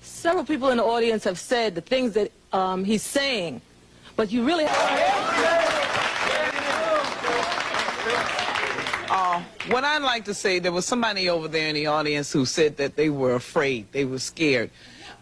Several people in the audience have said the things that he's saying, but you really what I'd like to say, there was somebody over there in the audience who said that they were afraid, they were scared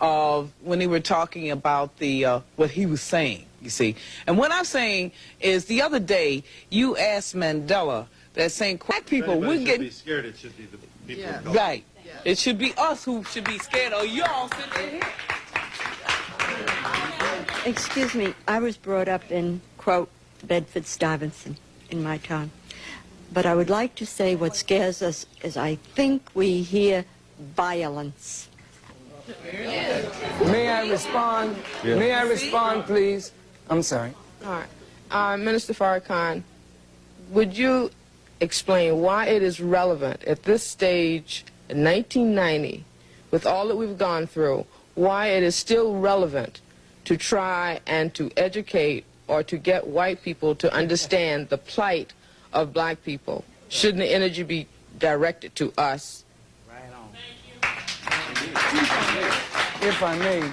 when they were talking about what he was saying, you see. And what I'm saying is the other day you asked Mandela that saying black people, we get be scared, it should be the people yeah. of color. Right. Yeah. It should be us who should be scared, or y'all sitting here. Excuse me, I was brought up in, quote, Bedford-Stuyvesant in my time. But I would like to say what scares us is I think we hear violence. May I respond? Yeah. May I respond, please? I'm sorry. All right. Minister Farrakhan, would you explain why it is relevant at this stage in 1990, with all that we've gone through, why it is still relevant to try and to educate or to get white people to understand the plight of black people? Shouldn't the energy be directed to us? Right on. If I may,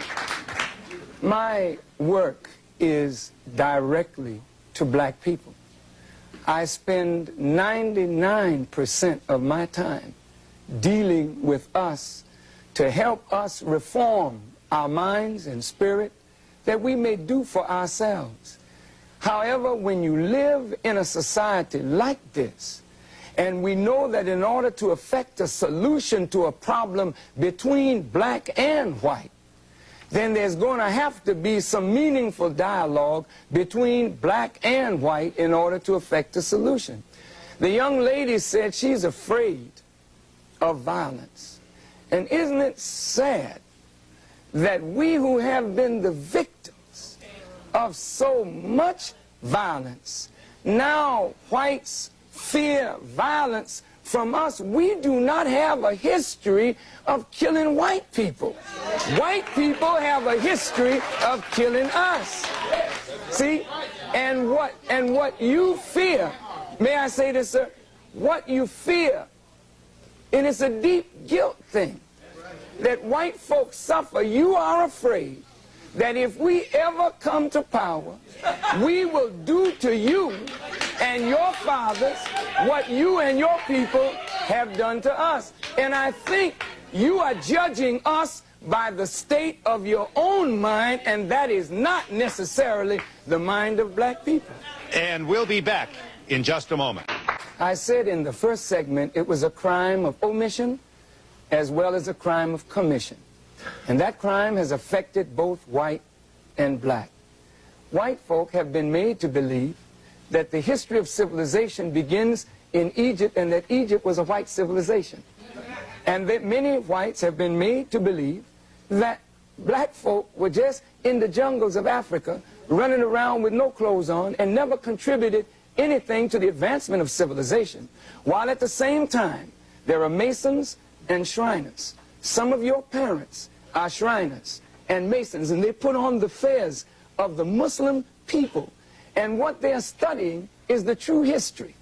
my work is directly to black people. I spend 99% of my time dealing with us to help us reform our minds and spirit that we may do for ourselves. However, when you live in a society like this, and we know that in order to effect a solution to a problem between black and white, then there's going to have to be some meaningful dialogue between black and white in order to effect a solution. The young lady said she's afraid of violence. And isn't it sad that we who have been the victims of so much violence, now whites fear violence from us? We do not have a history of killing white people. White people have a history of killing us. See? And what you fear, may I say this, sir? What you fear, and it's a deep guilt thing, that white folks suffer. You are afraid that if we ever come to power, we will do to you and your fathers what you and your people have done to us. And I think you are judging us by the state of your own mind, and that is not necessarily the mind of black people. And we'll be back in just a moment. I said in the first segment it was a crime of omission as well as a crime of commission. And that crime has affected both white and black. White folk have been made to believe that the history of civilization begins in Egypt and that Egypt was a white civilization. And that many whites have been made to believe that black folk were just in the jungles of Africa running around with no clothes on and never contributed anything to the advancement of civilization, while at the same time there are Masons and Shriners. Some of your parents are Shriners and Masons, and they put on the fez of the Muslim people. And what they're studying is the true history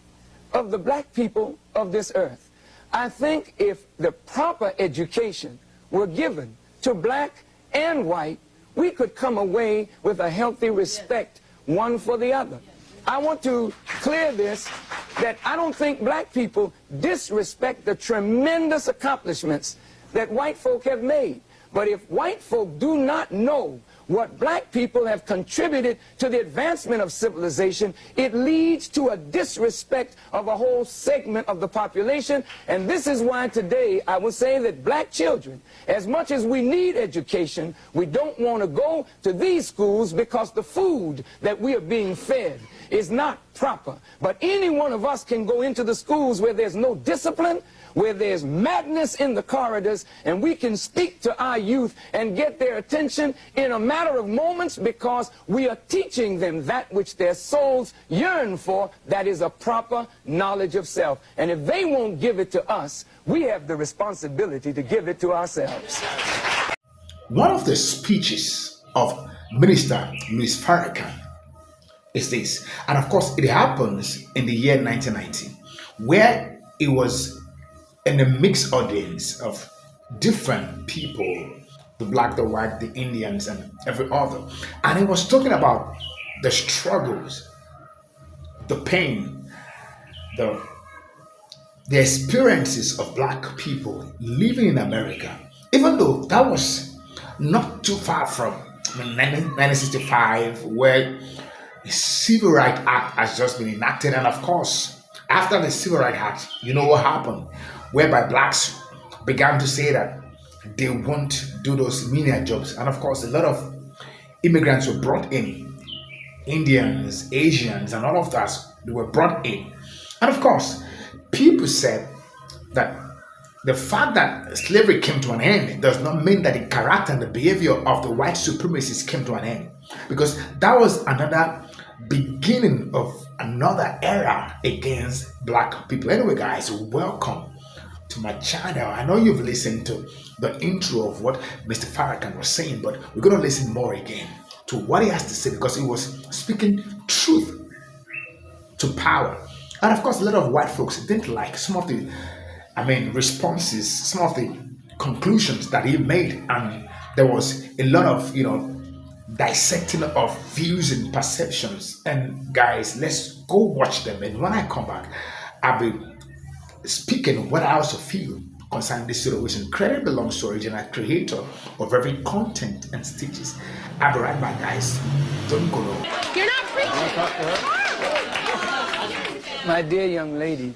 of the black people of this earth. I think if the proper education were given to black and white, we could come away with a healthy respect one for the other. I want to clear this, that I don't think black people disrespect the tremendous accomplishments that white folk have made. But if white folk do not know what black people have contributed to the advancement of civilization, it leads to a disrespect of a whole segment of the population. And this is why today I will say that black children, as much as we need education, we don't want to go to these schools because the food that we are being fed is not proper. But any one of us can go into the schools where there's no discipline, where there's madness in the corridors, and we can speak to our youth and get their attention in a matter of moments, because we are teaching them that which their souls yearn for, that is a proper knowledge of self. And if they won't give it to us, we have the responsibility to give it to ourselves. One of the speeches of Minister Ms. Farrakhan is this, and of course it happens in the year 1990, where it was in a mixed audience of different people the black, the white, the Indians, and every other. And he was talking about the struggles, the pain, the experiences of black people living in America, even though that was not too far from 1965, where the Civil Rights Act has just been enacted. And of course, after the Civil Rights Act, you know what happened, whereby blacks began to say that they won't do those menial jobs. And of course, a lot of immigrants were brought in, Indians, Asians, and all of that, they were brought in. And of course, people said that the fact that slavery came to an end does not mean that the character and the behavior of the white supremacists came to an end, because that was another beginning of another era against black people. Anyway, guys, welcome to my channel. I know you've listened to the intro of what Mr. Farrakhan was saying, but we're going to listen more again to what he has to say, because he was speaking truth to power. And of course, a lot of white folks didn't like some of the responses, some of the conclusions that he made, and there was a lot of dissecting of views and perceptions. And guys, let's go watch them, and when I come back, I'll be speaking what I also feel concerning this situation. Credit belongs to original creator of every content and stitches. I'll be right back, guys. Don't go wrong. You're not preaching. My dear young lady,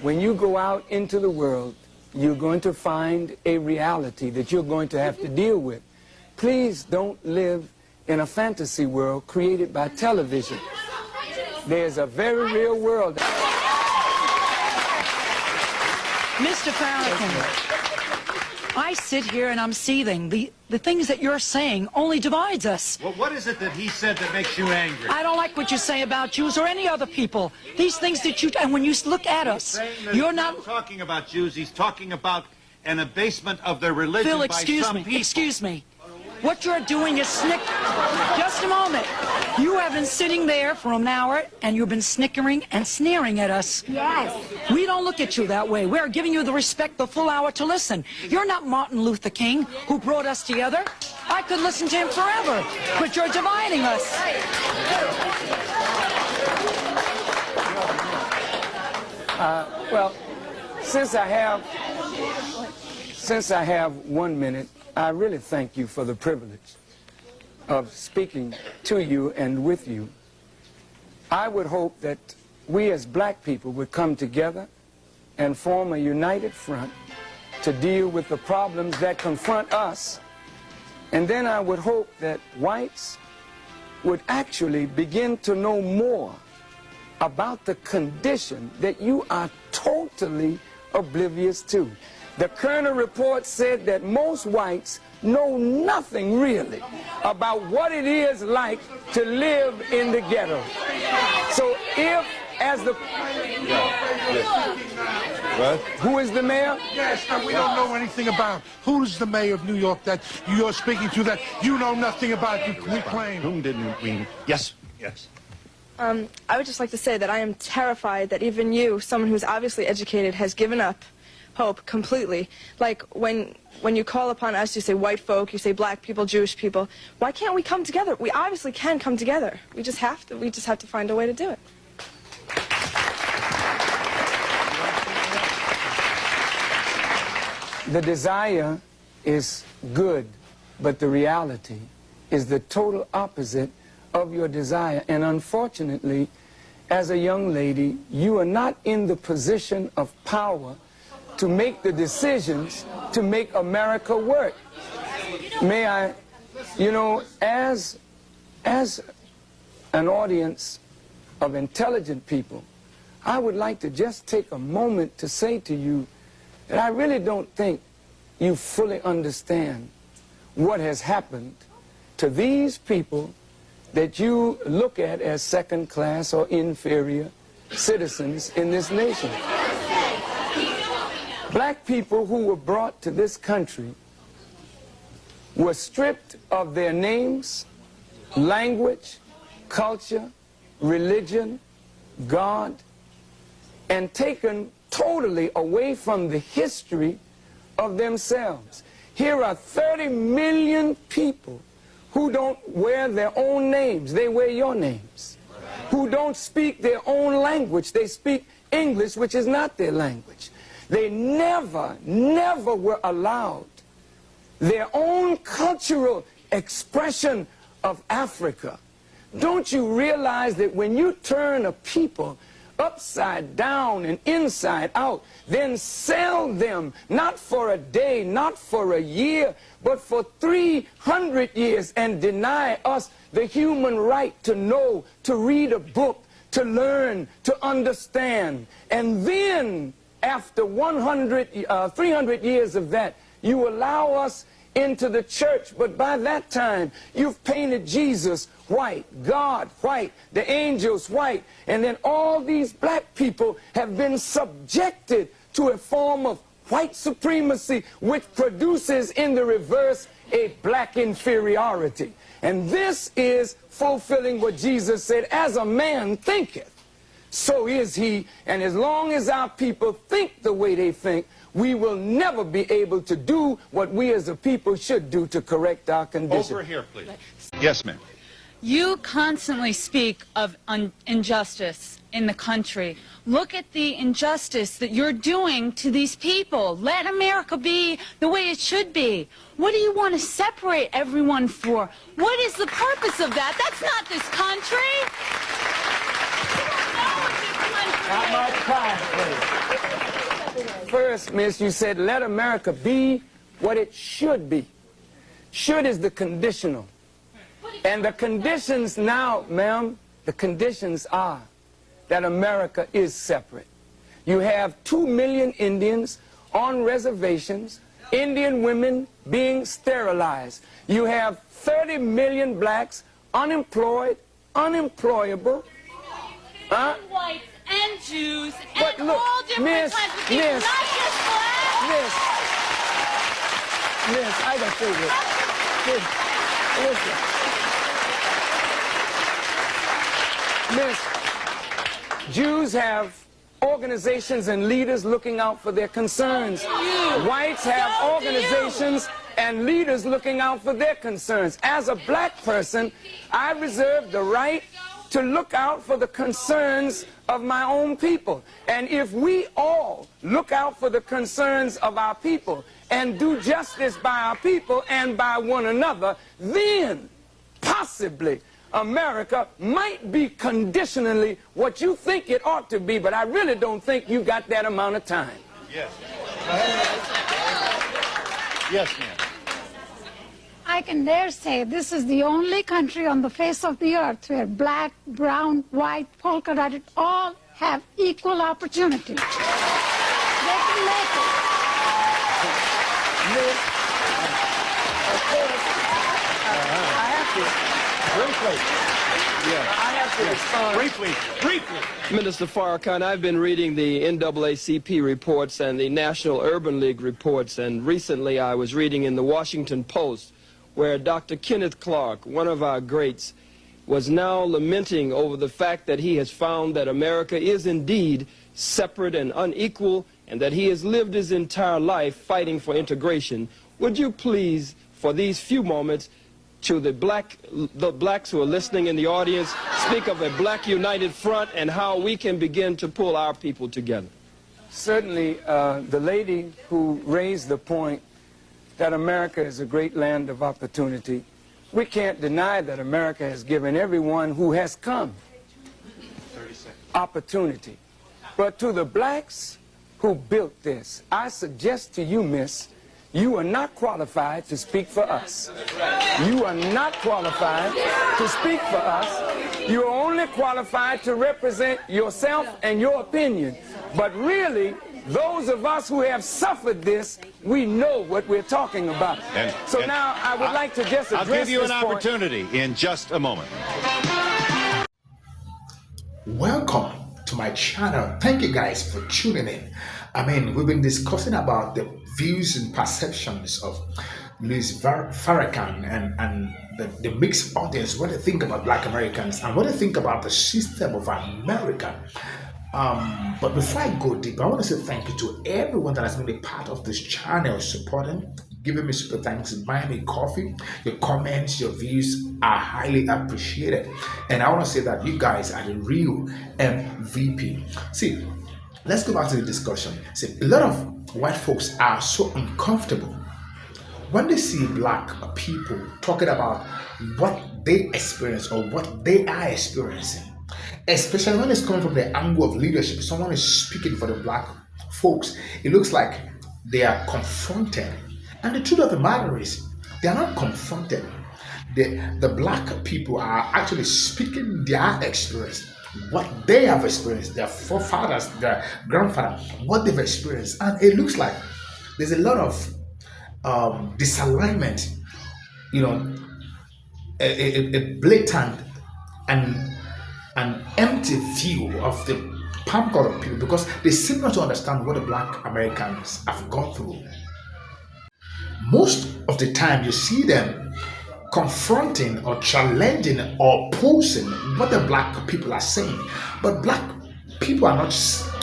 when you go out into the world, you're going to find a reality that you're going to have to deal with. Please don't live in a fantasy world created by television. There's a very real world. Mr. Farrakhan, I sit here and I'm seething. The things that you're saying only divides us. Well, what is it that he said that makes you angry? I don't like what you say about Jews or any other people. These things that you... And when you look at us, you're not... talking about Jews. He's talking about an abasement of their religion Phil, by excuse some me. people. Excuse me. What you're doing is Just a moment. You have been sitting there for an hour and you've been snickering and sneering at us. Yes. We don't look at you that way. We're giving you the respect, the full hour to listen. You're not Martin Luther King, who brought us together. I could listen to him forever, but you're dividing us. Well, since I have 1 minute, I really thank you for the privilege of speaking to you and with you. I would hope that we as black people would come together and form a united front to deal with the problems that confront us. And then I would hope that whites would actually begin to know more about the condition that you are totally oblivious to. The Kerner report said that most whites know nothing really about what it is like to live in the ghetto. So if, as the... What? Who is the mayor? Yes, and we don't know anything about. Who's the mayor of New York that you're speaking to that you know nothing about, we claim? Whom didn't we... Yes, yes. I would just like to say that I am terrified that even you, someone who's obviously educated, has given up hope completely. Like when you call upon us, you say white folk, you say black people, Jewish people. Why can't we come together? We obviously can come together. We just have to. We just have to find a way to do it. The desire is good, but the reality is the total opposite of your desire. And unfortunately, as a young lady, you are not in the position of power to make the decisions to make America work. May I, as an audience of intelligent people, I would like to just take a moment to say to you that I really don't think you fully understand what has happened to these people that you look at as second class or inferior citizens in this nation. Black people who were brought to this country were stripped of their names, language, culture, religion, God, and taken totally away from the history of themselves. Here are 30 million people who don't wear their own names. They wear your names. Who don't speak their own language. They speak English, which is not their language. They never were allowed their own cultural expression of Africa. Don't you realize that when you turn a people upside down and inside out, then sell them not for a day, not for a year, but for 300 years, and deny us the human right to know, to read a book, to learn, to understand. And then after 300 years of that, you allow us into the church, but by that time you've painted Jesus white, God white, the angels white, and then all these black people have been subjected to a form of white supremacy, which produces in the reverse a black inferiority. And this is fulfilling what Jesus said, as a man thinketh, so is he. And as long as our people think the way they think, we will never be able to do what we as a people should do to correct our condition. Over here, please. Yes, ma'am. You constantly speak of injustice in the country. Look at the injustice that you're doing to these people. Let America be the way it should be. What do you want to separate everyone for? What is the purpose of that? That's not this country. Not my time, please. First, miss, you said, let America be what it should be. Should is the conditional. And the conditions now, ma'am, the conditions are that America is separate. You have 2 million Indians on reservations, Indian women being sterilized. You have 30 million blacks unemployed, unemployable. Whites and Jews but and look, all different kinds of people, not just blacks. Miss, I gotta say this. Miss, Jews have organizations and leaders looking out for their concerns. Whites have organizations and leaders looking out for their concerns. As a black person, I reserve the right to look out for the concerns of my own people. And if we all look out for the concerns of our people and do justice by our people and by one another, then possibly America might be conditionally what you think it ought to be, but I really don't think you got that amount of time. Yes. Yes, ma'am. I can dare say this is the only country on the face of the earth where black, brown, white, polka dotted all have equal opportunity. They can make it. Miss, of course, I have to. Briefly. Yeah. I have to respond. Briefly. Minister Farrakhan, I've been reading the NAACP reports and the National Urban League reports, and recently I was reading in the Washington Post where Dr. Kenneth Clark, one of our greats, was now lamenting over the fact that he has found that America is indeed separate and unequal, and that he has lived his entire life fighting for integration. Would you please, for these few moments, to the blacks who are listening in the audience, speak of a black united front and how we can begin to pull our people together? Certainly, the lady who raised the point that America is a great land of opportunity, we can't deny that America has given everyone who has come opportunity. But to the blacks who built this, I suggest to you, miss, you are not qualified to speak for us. You are not qualified to speak for us. You are only qualified to represent yourself and your opinion. But really, those of us who have suffered this, we know what we're talking about. So now I would like to just address this point. I'll give you an opportunity in just a moment. Welcome to my channel. Thank you guys for tuning in. I mean, we've been discussing about the views and perceptions of Ms. Farrakhan and the mixed audience, what they think about black Americans and what they think about the system of America. But before I go deep, I want to say thank you to everyone that has been a part of this channel, supporting, giving me super thanks, buying me coffee. Your comments, your views are highly appreciated. And I want to say that you guys are the real MVP. See, let's go back to the discussion. See, a lot of white folks are so uncomfortable when they see black people talking about what they experience or what they are experiencing, especially when it's coming from the angle of leadership. Someone is speaking for the black folks. It looks like they are confronted. And the truth of the matter is, they are not confronted. The black people are actually speaking their experience, what they have experienced, their forefathers, their grandfather, what they've experienced. And it looks like there's a lot of disalignment, a blatant and an empty view of the palm color people, because they seem not to understand what the black Americans have gone through. Most of the time you see them confronting or challenging or opposing what the black people are saying, but black people are not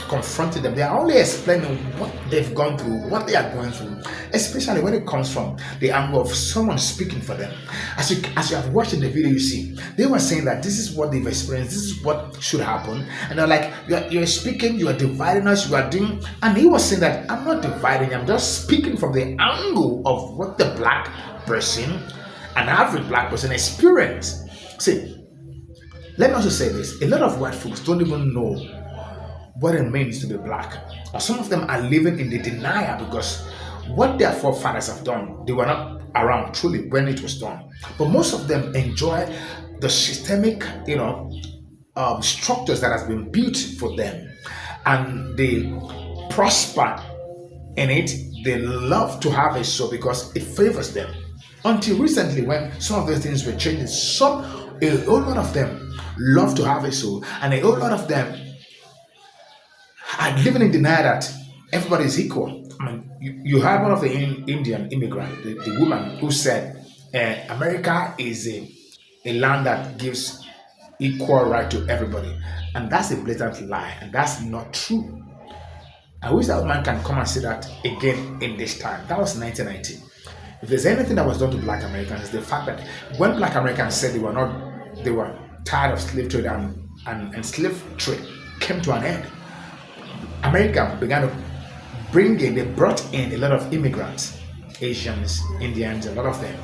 confronting them. They are only explaining what they've gone through, what they are going through, especially when it comes from the angle of someone speaking for them. As you have watched in the video, you see they were saying that this is what they've experienced, this is what should happen, and they're like, you're speaking, you are dividing us, you are doing. And he was saying that I'm not dividing, I'm just speaking from the angle of what the black person, an average black person, experience. See, let me also say this: a lot of white folks don't even know what it means to be black. Or some of them are living in the denial because what their forefathers have done, they were not around truly when it was done. But most of them enjoy the systemic, structures that has been built for them, and they prosper in it. They love to have it so because it favors them. Until recently, when some of those things were changing, a whole lot of them love to have it so, and a whole lot of them are living in denial that everybody is equal. I mean, you had one of the Indian immigrant, the woman who said, America is a land that gives equal right to everybody. And that's a blatant lie, and that's not true. I wish that man can come and say that again in this time. That was 1990. If there's anything that was done to black Americans, it's the fact that when black Americans said they were tired of slave trade and slave trade came to an end, America began to they brought in a lot of immigrants, Asians, Indians, a lot of them.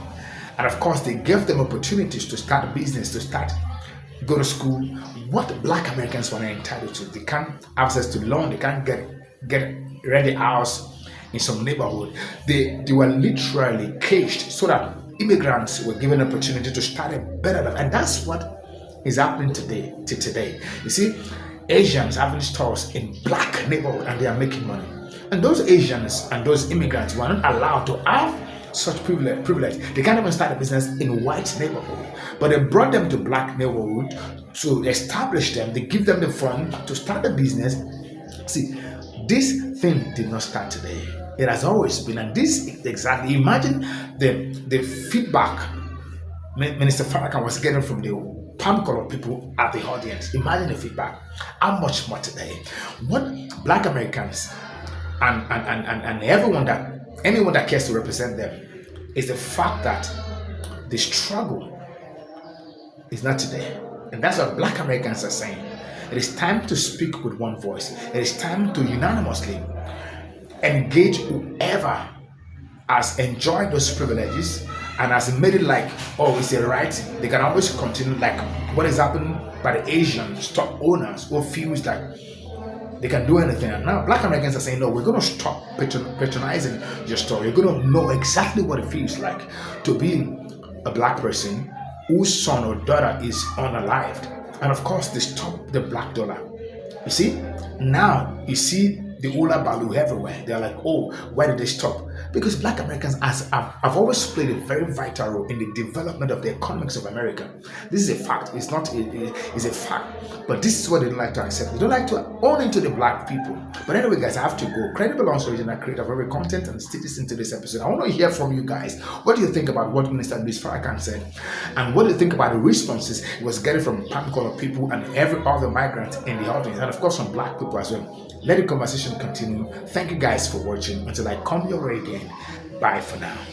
And of course, they gave them opportunities to start a business, to go to school. What black Americans were not entitled to. They can't have access to loan, they can't get ready house in some neighborhood. They were literally caged so that immigrants were given an opportunity to start a better life. And that's what is happening today. You see, Asians having stores in black neighborhood and they are making money. And those Asians and those immigrants were not allowed to have such privilege. They can't even start a business in white neighborhood. But they brought them to black neighborhood to establish them. They give them the fund to start a business. See, this thing did not start today. It has always been. And this exactly, imagine the feedback Minister Farrakhan was getting from the palm color people at the audience. Imagine the feedback. How much more today? What black Americans and anyone that cares to represent them is the fact that the struggle is not today. And that's what black Americans are saying. It is time to speak with one voice. It is time to unanimously engage whoever has enjoyed those privileges and has made it like, oh, it's a right. They can always continue, like what is happening by the Asian stock owners who feels that they can do anything. And now black Americans are saying, no, we're going to stop patronizing your store. You're going to know exactly what it feels like to be a black person whose son or daughter is unalived. And of course, they stop the black dollar. You see, now you see the Ula Balu everywhere. They're like, oh, why did they stop? Because black Americans have always played a very vital role in the development of the economics of America. This is a fact. It's not it's a fact. But this is what they don't like to accept. They don't like to own into the black people. But anyway, guys, I have to go. Credible on original creator of every content and stick this into this episode. I want to hear from you guys. What do you think about what Minister Farrakhan said? And what do you think about the responses he was getting from palm color people and every other migrant in the audience? And of course from black people as well. Let the conversation continue. Thank you guys for watching. Until I come your way again, Bye for now.